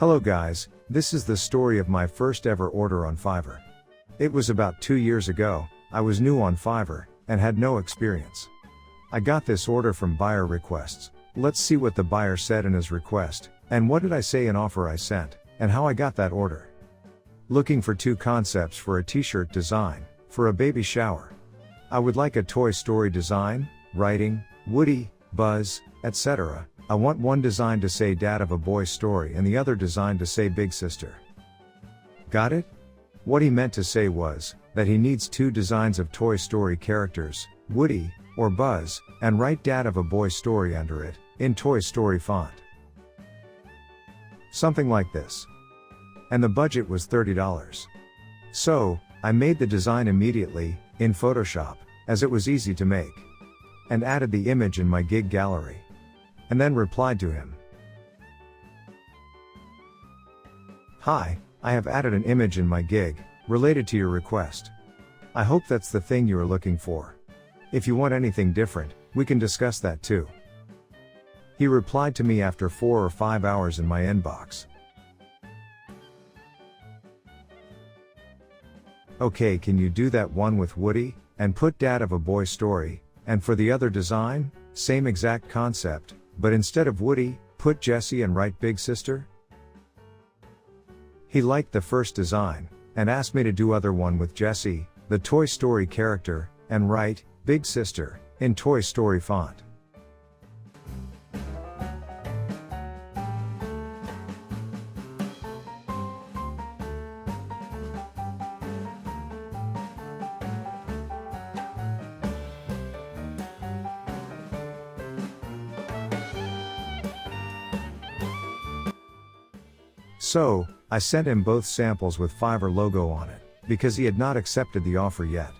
Hello guys, this is the story of my first ever order on Fiverr. It was about 2 years ago. I was new on Fiverr, and had no experience. I got this order from buyer requests. Let's see what the buyer said in his request, and what did I say in offer I sent, and how I got that order. Looking for 2 concepts for a t-shirt design, for a baby shower. I would like a Toy Story design, writing, Woody, Buzz, etc. I want one design to say Dad of a Boy Story and the other design to say Big Sister. Got it? What he meant to say was, that he needs 2 designs of Toy Story characters, Woody, or Buzz, and write Dad of a Boy Story under it, in Toy Story font. Something like this. And the budget was $30. So, I made the design immediately, in Photoshop, as it was easy to make. And added the image in my gig gallery. And then replied to him. Hi, I have added an image in my gig, related to your request. I hope that's the thing you are looking for. If you want anything different, we can discuss that too. He replied to me after 4 or 5 hours in my inbox. Okay, can you do that one with Woody, and put Dad of a Boy Story, and for the other design, same exact concept, but instead of Woody, put Jessie and write Big Sister? He liked the first design, and asked me to do other one with Jessie, the Toy Story character, and write, Big Sister, in Toy Story font. So, I sent him both samples with Fiverr logo on it, because he had not accepted the offer yet.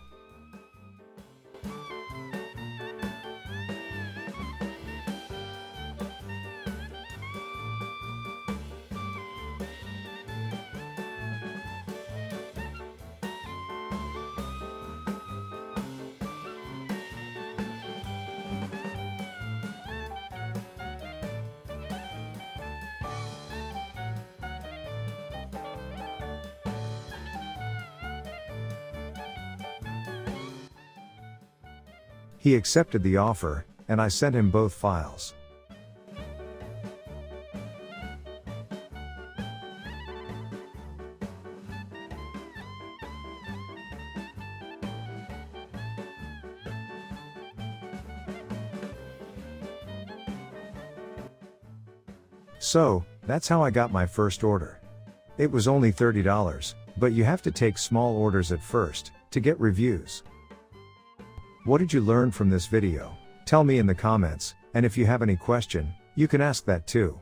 He accepted the offer, and I sent him both files. So, that's how I got my first order. It was only $30, but you have to take small orders at first, to get reviews. What did you learn from this video? Tell me in the comments, and if you have any question, you can ask that too.